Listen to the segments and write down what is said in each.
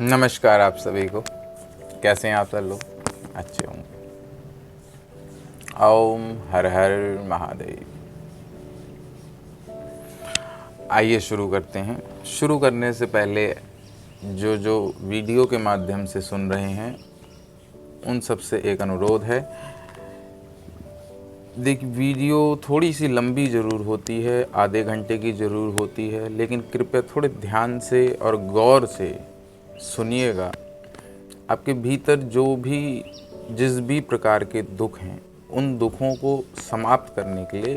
नमस्कार आप सभी को। कैसे हैं आप सब लोग? अच्छे होंगे। ओम हर हर महादेव। आइए शुरू करते हैं। शुरू करने से पहले जो जो वीडियो के माध्यम से सुन रहे हैं उन सब से एक अनुरोध है। देखिए, वीडियो थोड़ी सी लंबी ज़रूर होती है, आधे घंटे की ज़रूर होती है, लेकिन कृपया थोड़े ध्यान से और गौर से सुनिएगा। आपके भीतर जो भी जिस भी प्रकार के दुख हैं, उन दुखों को समाप्त करने के लिए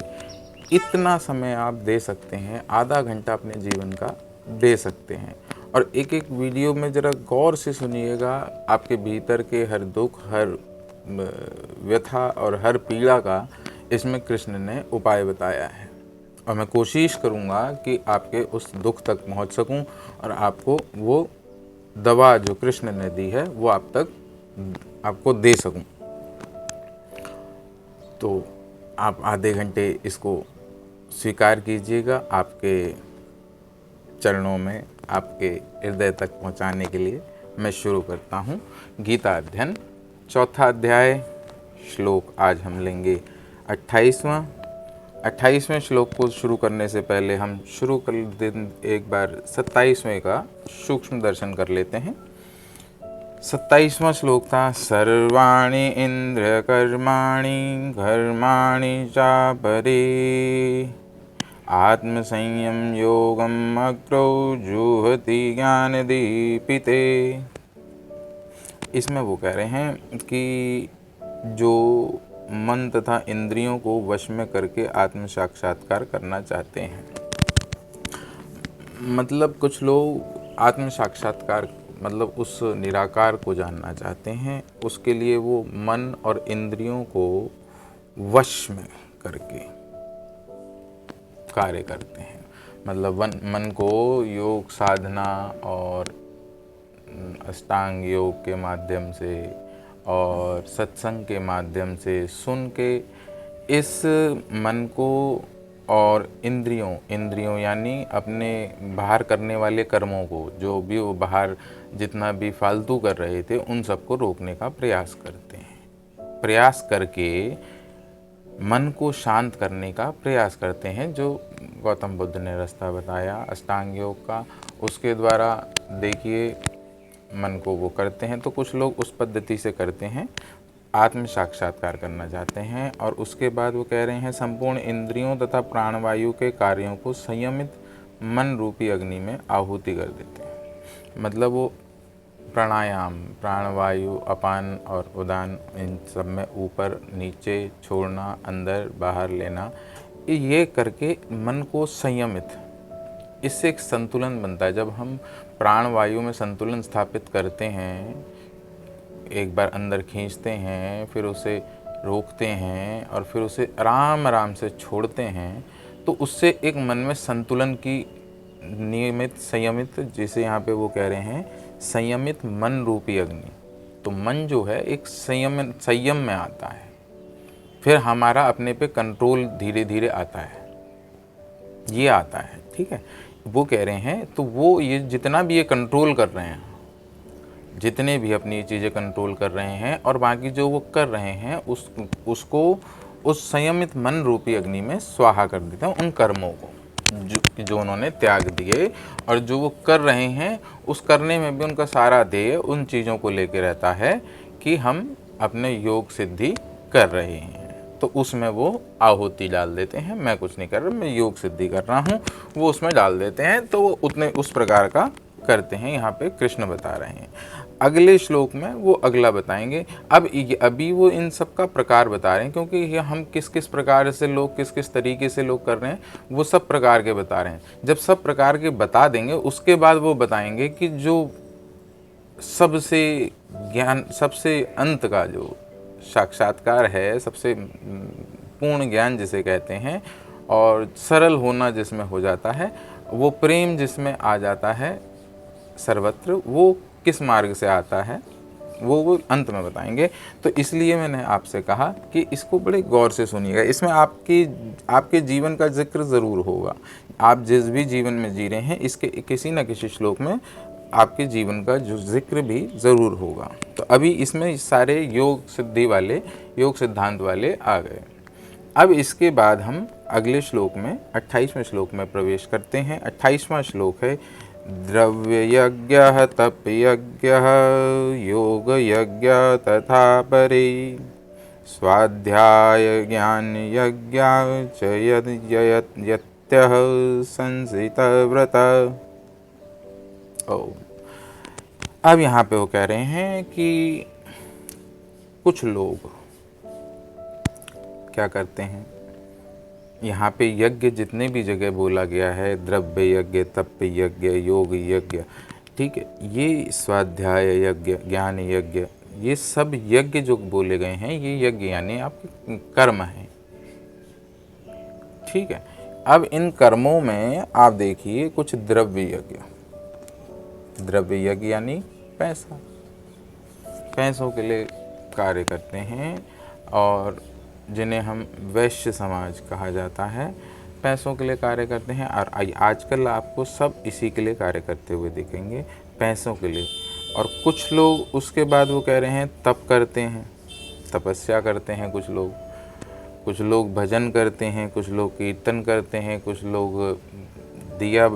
इतना समय आप दे सकते हैं, आधा घंटा अपने जीवन का दे सकते हैं। और एक एक वीडियो में ज़रा गौर से सुनिएगा। आपके भीतर के हर दुख, हर व्यथा और हर पीड़ा का इसमें कृष्ण ने उपाय बताया है। और मैं कोशिश करूँगा कि आपके उस दुख तक पहुँच सकूँ और आपको वो दवा जो कृष्ण ने दी है वो आपको दे सकूं। तो आप आधे घंटे इसको स्वीकार कीजिएगा। आपके चरणों में, आपके हृदय तक पहुंचाने के लिए मैं शुरू करता हूं। गीता अध्ययन, चौथा अध्याय, श्लोक आज हम लेंगे 28वां। 28वें श्लोक को शुरू करने से पहले हम शुरू कर दिन एक बार 27वें का सूक्ष्म दर्शन कर लेते हैं। 27वां श्लोक था, सर्वाणि इंद्रिय कर्माणि कर्माणि चापरे आत्म संयम योगम अग्रौ जुहति ज्ञान दीपिते। इसमें वो कह रहे हैं कि जो मन तथा इंद्रियों को वश में करके आत्म साक्षात्कार करना चाहते हैं, मतलब कुछ लोग आत्म साक्षात्कार मतलब उस निराकार को जानना चाहते हैं, उसके लिए वो मन और इंद्रियों को वश में करके कार्य करते हैं। मतलब मन को योग साधना और अष्टांग योग के माध्यम से और सत्संग के माध्यम से सुन के इस मन को और इंद्रियों यानी अपने बाहर करने वाले कर्मों को, जो भी वो बाहर जितना भी फालतू कर रहे थे उन सबको रोकने का प्रयास करते हैं। प्रयास करके मन को शांत करने का प्रयास करते हैं, जो गौतम बुद्ध ने रास्ता बताया अष्टांग योग का, उसके द्वारा देखिए मन को वो करते हैं। तो कुछ लोग उस पद्धति से करते हैं, आत्म साक्षात्कार करना चाहते हैं। और उसके बाद वो कह रहे हैं संपूर्ण इंद्रियों तथा प्राणवायु के कार्यों को संयमित मन रूपी अग्नि में आहुति कर देते हैं। मतलब वो प्राणायाम, प्राणवायु, अपान और उदान, इन सब में ऊपर नीचे छोड़ना, अंदर बाहर लेना, ये करके मन को संयमित, इससे एक संतुलन बनता है। जब हम प्राणवायु में संतुलन स्थापित करते हैं, एक बार अंदर खींचते हैं, फिर उसे रोकते हैं और फिर उसे आराम आराम से छोड़ते हैं, तो उससे एक मन में संतुलन की नियमित संयमित, जिसे यहाँ पे वो कह रहे हैं संयमित मन रूपी अग्नि। तो मन जो है एक संयम में आता है, फिर हमारा अपने पे कंट्रोल धीरे धीरे आता है, ये आता है। ठीक है, वो कह रहे हैं तो वो ये जितना भी ये कंट्रोल कर रहे हैं, जितने भी अपनी चीज़ें कंट्रोल कर रहे हैं और बाकी जो वो कर रहे हैं उसको उस संयमित मन रूपी अग्नि में स्वाहा कर देते हैं। उन कर्मों को जो उन्होंने त्याग दिए, और जो वो कर रहे हैं उस करने में भी उनका सारा ध्येय उन चीज़ों को लेके रहता है कि हम अपने योग सिद्धि कर रहे हैं। तो उसमें वो आहुति डाल देते हैं, मैं कुछ नहीं कर रहा, मैं योग सिद्धि कर रहा हूँ, वो उसमें डाल देते हैं। तो वो उतने उस प्रकार का करते हैं, यहाँ पे कृष्ण बता रहे हैं। अगले श्लोक में वो अगला बताएंगे। अभी वो इन सब का प्रकार बता रहे हैं, क्योंकि ये हम किस किस प्रकार से लोग, किस किस तरीके से लोग कर रहे हैं, वो सब प्रकार के बता रहे हैं। जब सब प्रकार के बता देंगे, उसके बाद वो बताएंगे कि जो सबसे ज्ञान, सबसे अंत का जो साक्षात्कार है, सबसे पूर्ण ज्ञान जिसे कहते हैं, और सरल होना जिसमें हो जाता है, वो प्रेम जिसमें आ जाता है सर्वत्र, वो किस मार्ग से आता है वो अंत में बताएंगे। तो इसलिए मैंने आपसे कहा कि इसको बड़े गौर से सुनिएगा। इसमें आपके जीवन का जिक्र ज़रूर होगा। आप जिस भी जीवन में जी रहे हैं, इसके किसी न किसी श्लोक में आपके जीवन का जो जिक्र भी ज़रूर होगा। तो अभी इसमें सारे योग सिद्धि वाले, योग सिद्धांत वाले आ गए। अब इसके बाद हम अगले श्लोक में 28वें श्लोक में प्रवेश करते हैं। 28वां श्लोक है द्रव्य यज्ञ तप यज्ञ योग यज्ञ तथा परे स्वाध्याय ज्ञान यज्ञ च यत्यः संसित व्रत। अब यहाँ पे वो कह रहे हैं कि कुछ लोग क्या करते हैं, यहाँ पे यज्ञ जितने भी जगह बोला गया है, द्रव्य यज्ञ, तप यज्ञ, योग यज्ञ, ठीक है, ये स्वाध्याय यज्ञ, ज्ञान यज्ञ, ये सब यज्ञ जो बोले गए हैं, ये यज्ञ यानी आपके कर्म हैं, ठीक है। अब इन कर्मों में आप देखिए कुछ द्रव्य यज्ञ, द्रव्य यज्ञ यानी पैसा, पैसों के लिए कार्य करते हैं, और जिन्हें हम वैश्य समाज कहा जाता है, पैसों के लिए कार्य करते हैं। और आजकल आपको सब इसी के लिए कार्य करते हुए दिखेंगे, पैसों के लिए। और कुछ लोग उसके बाद वो कह रहे हैं तप करते हैं, तपस्या करते हैं, कुछ लोग भजन करते हैं, कुछ लोग कीर्तन करते हैं, कुछ लोग दिया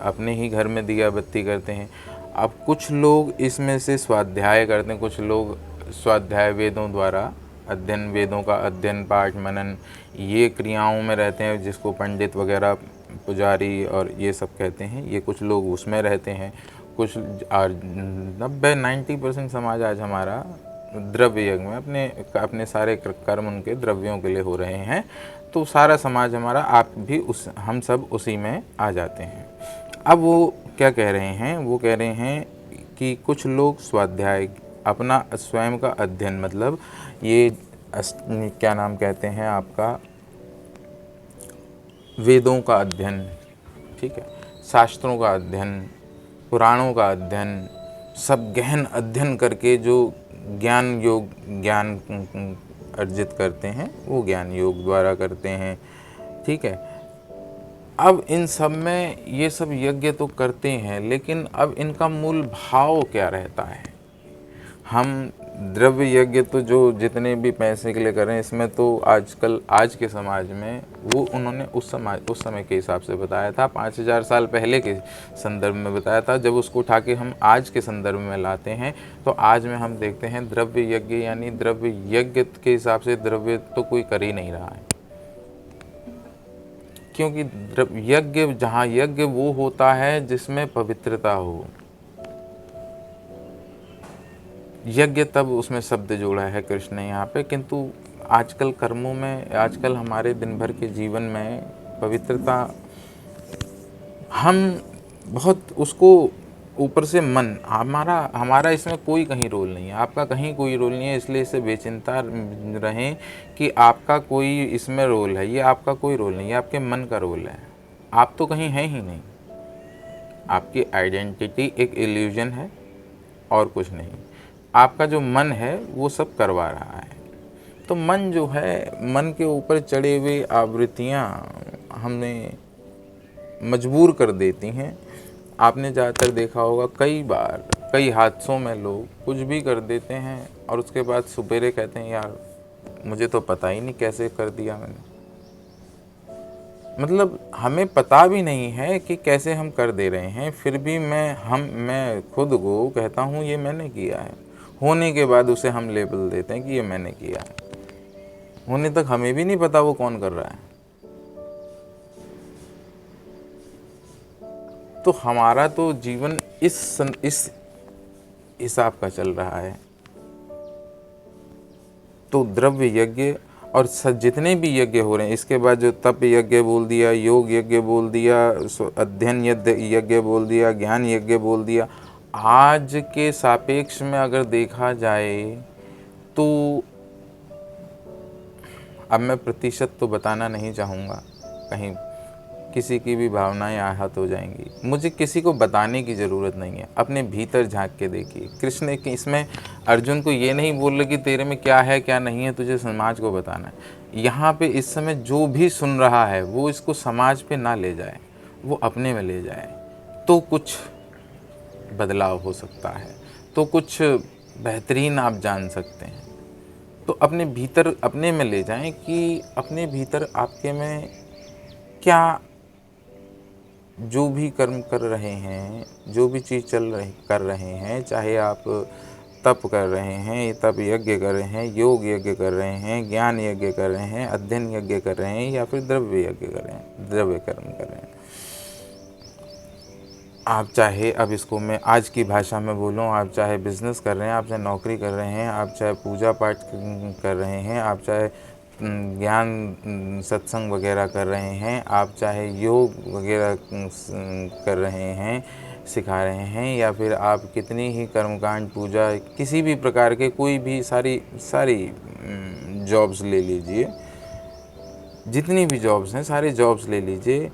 अपने ही घर में दिया बत्ती करते हैं। अब कुछ लोग इसमें से स्वाध्याय करते हैं, कुछ लोग स्वाध्याय वेदों द्वारा अध्ययन, वेदों का अध्ययन, पाठ, मनन, ये क्रियाओं में रहते हैं, जिसको पंडित वगैरह, पुजारी और ये सब कहते हैं। ये कुछ लोग उसमें रहते हैं। कुछ 90% समाज आज हमारा द्रव्य यज्ञ में अपने सारे कर्म उनके द्रव्यों के लिए हो रहे हैं। तो सारा समाज हमारा, आप भी हम सब उसी में आ जाते हैं। अब वो क्या कह रहे हैं, वो कह रहे हैं कि कुछ लोग स्वाध्याय, अपना स्वयं का अध्ययन, मतलब ये क्या नाम कहते हैं आपका, वेदों का अध्ययन, ठीक है, शास्त्रों का अध्ययन, पुराणों का अध्ययन, सब गहन अध्ययन करके जो ज्ञान अर्जित करते हैं, वो ज्ञान योग द्वारा करते हैं, ठीक है। अब इन सब में ये सब यज्ञ तो करते हैं, लेकिन अब इनका मूल भाव क्या रहता है। हम द्रव्य यज्ञ तो जो जितने भी पैसे के लिए कर रहे हैं, इसमें तो आजकल आज के समाज में वो उन्होंने उस समय के हिसाब से बताया था, 5000 साल पहले के संदर्भ में बताया था। जब उसको उठा के हम आज के संदर्भ में लाते हैं, तो आज में हम देखते हैं द्रव्य यज्ञ यानी द्रव्य यज्ञ के हिसाब से द्रव्य तो कोई कर ही नहीं रहा है, क्योंकि यज्ञ, जहाँ यज्ञ वो होता है जिसमें पवित्रता हो। यज्ञ तब उसमें शब्द जोड़ा है कृष्ण ने यहाँ पे, किंतु आजकल कर्मों में, आजकल हमारे दिन भर के जीवन में पवित्रता, हम बहुत उसको ऊपर से मन, हमारा इसमें कोई कहीं रोल नहीं है, आपका कहीं कोई रोल नहीं है। इसलिए इससे बेचिंता रहें कि आपका कोई इसमें रोल है, ये आपका कोई रोल नहीं है, आपके मन का रोल है। आप तो कहीं हैं ही नहीं, आपकी आइडेंटिटी एक इल्यूजन है और कुछ नहीं। आपका जो मन है वो सब करवा रहा है। तो मन जो है, मन के ऊपर चढ़े हुए आवृत्तियाँ हमें मजबूर कर देती हैं। आपने ज़्यादातर देखा होगा, कई बार कई हादसों में लोग कुछ भी कर देते हैं और उसके बाद सुबेरे कहते हैं यार मुझे तो पता ही नहीं कैसे कर दिया मैंने। मतलब हमें पता भी नहीं है कि कैसे हम कर दे रहे हैं, फिर भी मैं खुद को कहता हूँ ये मैंने किया है। होने के बाद उसे हम लेबल देते हैं कि ये मैंने किया है, होने तक हमें भी नहीं पता वो कौन कर रहा है। तो हमारा तो जीवन इस हिसाब का चल रहा है। तो द्रव्य यज्ञ और जितने भी यज्ञ हो रहे हैं, इसके बाद जो तप यज्ञ बोल दिया, योग यज्ञ बोल दिया, अध्ययन यज्ञ बोल दिया, ज्ञान यज्ञ बोल दिया, आज के सापेक्ष में अगर देखा जाए तो, अब मैं प्रतिशत तो बताना नहीं चाहूँगा, कहीं किसी की भी भावनाएं आहत हो जाएंगी। मुझे किसी को बताने की ज़रूरत नहीं है, अपने भीतर झांक के देखिए। कृष्ण के इसमें अर्जुन को ये नहीं बोल रहे कि तेरे में क्या है क्या नहीं है, तुझे समाज को बताना है। यहाँ पे इस समय जो भी सुन रहा है वो इसको समाज पे ना ले जाए, वो अपने में ले जाए। तो कुछ बदलाव हो सकता है, तो कुछ बेहतरीन आप जान सकते हैं। तो अपने भीतर अपने में ले जाएं कि अपने भीतर आपके में क्या, जो भी कर्म कर रहे हैं, जो भी चीज़ कर रहे हैं, चाहे आप तप कर रहे हैं, तप यज्ञ कर रहे हैं, योग यज्ञ कर रहे हैं, ज्ञान यज्ञ कर रहे हैं, अध्ययन यज्ञ कर रहे हैं, या फिर द्रव्य यज्ञ कर रहे हैं, द्रव्य कर्म कर रहे हैं। आप चाहे, अब इसको मैं आज की भाषा में बोलूँ, आप चाहे बिज़नेस कर रहे हैं, आप चाहे नौकरी कर रहे हैं, आप चाहे पूजा पाठ कर रहे हैं, आप चाहे ज्ञान सत्संग वगैरह कर रहे हैं, आप चाहे योग वगैरह कर रहे हैं, सिखा रहे हैं, या फिर आप कितनी ही कर्मकांड पूजा किसी भी प्रकार के कोई भी सारी जॉब्स ले लीजिए, जितनी भी जॉब्स हैं सारी जॉब्स ले लीजिए।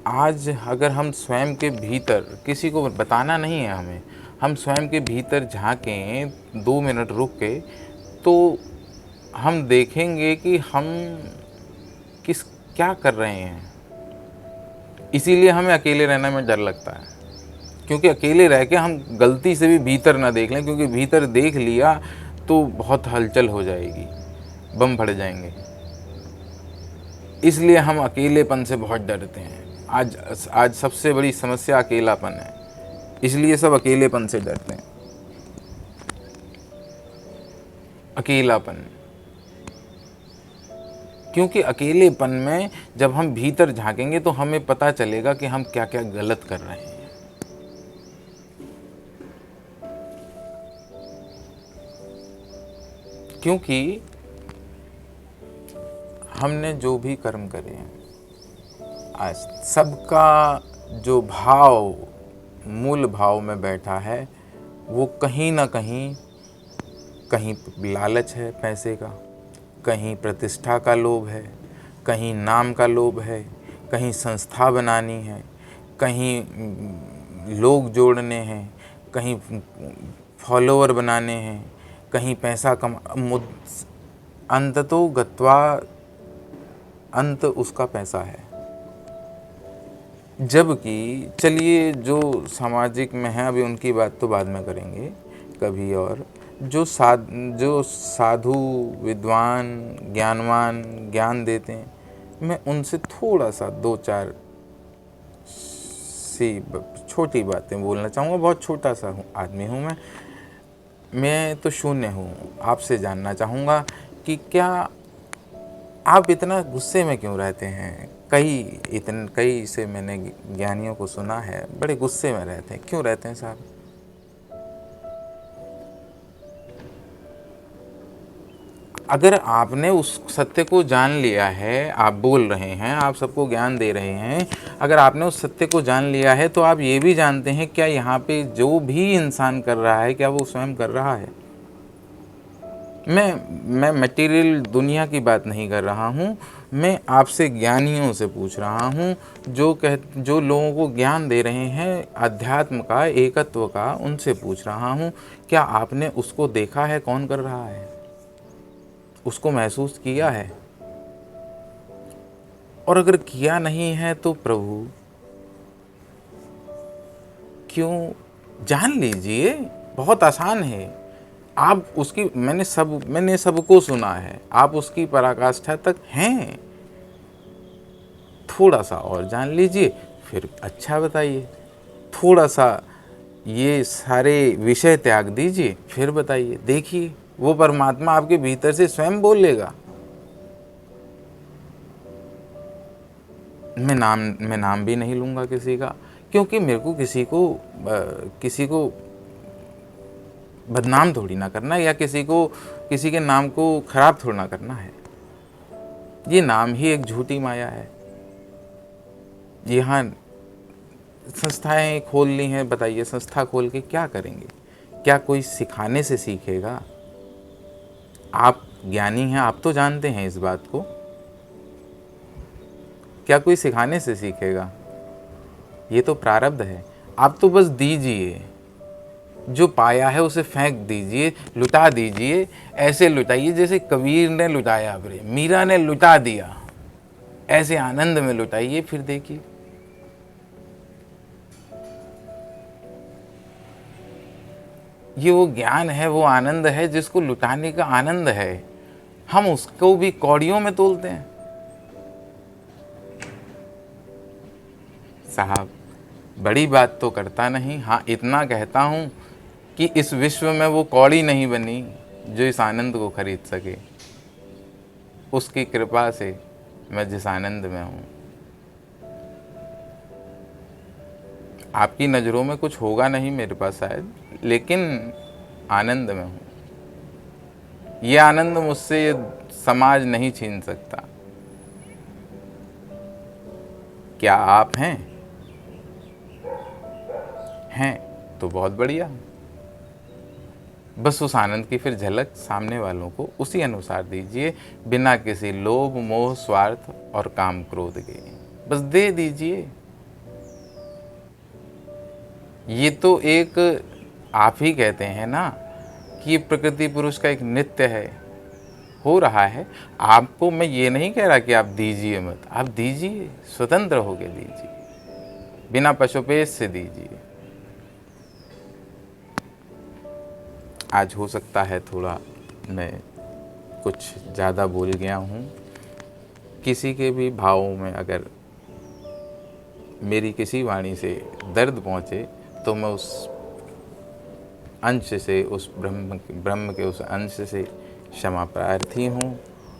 आज अगर हम स्वयं के भीतर, किसी को बताना नहीं है हमें, हम स्वयं के भीतर झांकें 2 मिनट रुक के, तो हम देखेंगे कि हम क्या कर रहे हैं। इसीलिए हमें अकेले रहने में डर लगता है, क्योंकि अकेले रह के हम गलती से भी भीतर ना देख लें, क्योंकि भीतर देख लिया तो बहुत हलचल हो जाएगी, बम फट जाएंगे। इसलिए हम अकेलेपन से बहुत डरते हैं। आज सबसे बड़ी समस्या अकेलापन है, इसलिए सब अकेलेपन से डरते हैं। अकेलापन, क्योंकि अकेलेपन में जब हम भीतर झांकेंगे तो हमें पता चलेगा कि हम क्या क्या गलत कर रहे हैं। क्योंकि हमने जो भी कर्म करे हैं, आज सबका जो भाव मूल भाव में बैठा है, वो कहीं ना कहीं लालच है पैसे का, कहीं प्रतिष्ठा का लोभ है, कहीं नाम का लोभ है, कहीं संस्था बनानी है, कहीं लोग जोड़ने हैं, कहीं फॉलोअर बनाने हैं, कहीं पैसा अंततो गत्वा अंत उसका पैसा है। जबकि चलिए जो सामाजिक में है, अभी उनकी बात तो बाद में करेंगे कभी और, जो साधु विद्वान ज्ञानवान ज्ञान देते हैं, मैं उनसे थोड़ा सा 2-4 सी छोटी बातें बोलना चाहूँगा। बहुत छोटा सा आदमी हूँ मैं तो शून्य हूँ। आपसे जानना चाहूँगा कि क्या आप इतना गुस्से में क्यों रहते हैं? कई से मैंने ज्ञानियों को सुना है, बड़े गुस्से में रहते हैं। क्यों रहते हैं साहब? अगर आपने उस सत्य को जान लिया है, आप बोल रहे हैं, आप सबको ज्ञान दे रहे हैं, अगर आपने उस सत्य को जान लिया है, तो आप ये भी जानते हैं क्या यहाँ पे जो भी इंसान कर रहा है, क्या वो स्वयं कर रहा है? मैं मटेरियल दुनिया की बात नहीं कर रहा हूँ, मैं आपसे ज्ञानियों से पूछ रहा हूँ, जो लोगों को ज्ञान दे रहे हैं अध्यात्म का, एकत्व का, उनसे पूछ रहा हूँ, क्या आपने उसको देखा है कौन कर रहा है? उसको महसूस किया है? और अगर किया नहीं है तो प्रभु क्यों जान लीजिए, बहुत आसान है। आप उसकी मैंने सबको सुना है, आप उसकी पराकाष्ठा तक हैं। थोड़ा सा और जान लीजिए, फिर अच्छा बताइए। थोड़ा सा ये सारे विषय त्याग दीजिए, फिर बताइए। देखिए वो परमात्मा आपके भीतर से स्वयं बोल लेगा। मैं नाम भी नहीं लूँगा किसी का, क्योंकि मेरे को किसी को बदनाम थोड़ी ना करना है, या किसी के नाम को खराब थोड़ी ना करना है। ये नाम ही एक झूठी माया है। यहाँ संस्थाएं खोल ली हैं, बताइए संस्था खोल के क्या करेंगे? क्या कोई सिखाने से सीखेगा? आप ज्ञानी हैं, आप तो जानते हैं इस बात को। क्या कोई सिखाने से सीखेगा? ये तो प्रारब्ध है। आप तो बस दीजिए, जो पाया है उसे फेंक दीजिए, लुटा दीजिए। ऐसे लुटाइए जैसे कबीर ने लुटाया, मीरा ने लुटा दिया। ऐसे आनंद में लुटाइए, फिर देखिए। ये वो ज्ञान है, वो आनंद है जिसको लुटाने का आनंद है। हम उसको भी कौड़ियों में तोलते हैं। साहब, बड़ी बात तो करता नहीं, हाँ इतना कहता हूँ कि इस विश्व में वो कौड़ी नहीं बनी जो इस आनंद को खरीद सके। उसकी कृपा से मैं जिस आनंद में हूँ, आपकी नज़रों में कुछ होगा नहीं मेरे पास शायद, लेकिन आनंद में हूँ। ये आनंद मुझसे ये समाज नहीं छीन सकता। क्या आप हैं? हैं तो बहुत बढ़िया। बस उस आनंद की फिर झलक सामने वालों को उसी अनुसार दीजिए, बिना किसी लोभ मोह स्वार्थ और काम क्रोध के। बस दे दीजिए। ये तो एक आप ही कहते हैं ना कि ये प्रकृति पुरुष का एक नित्य है, हो रहा है। आपको मैं ये नहीं कह रहा कि आप दीजिए मत, आप दीजिए, स्वतंत्र होकर दीजिए, बिना पशुपेश से दीजिए। आज हो सकता है थोड़ा मैं कुछ ज़्यादा बोल गया हूँ। किसी के भी भावों में अगर मेरी किसी वाणी से दर्द पहुँचे तो मैं उस अंश से, उस ब्रह्म के उस अंश से क्षमा प्रार्थी हूँ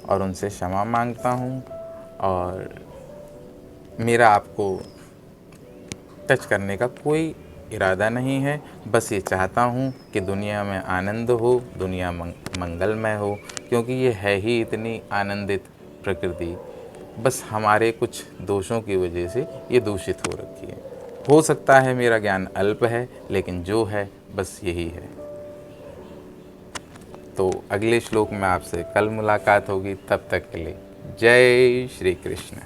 और उनसे क्षमा मांगता हूँ। और मेरा आपको टच करने का कोई इरादा नहीं है। बस ये चाहता हूँ कि दुनिया में आनंद हो, दुनिया मंगलमय हो, क्योंकि ये है ही इतनी आनंदित प्रकृति। बस हमारे कुछ दोषों की वजह से ये दूषित हो रखी है। हो सकता है मेरा ज्ञान अल्प है, लेकिन जो है बस यही है। तो अगले श्लोक में आपसे कल मुलाकात होगी। तब तक के लिए जय श्री कृष्ण।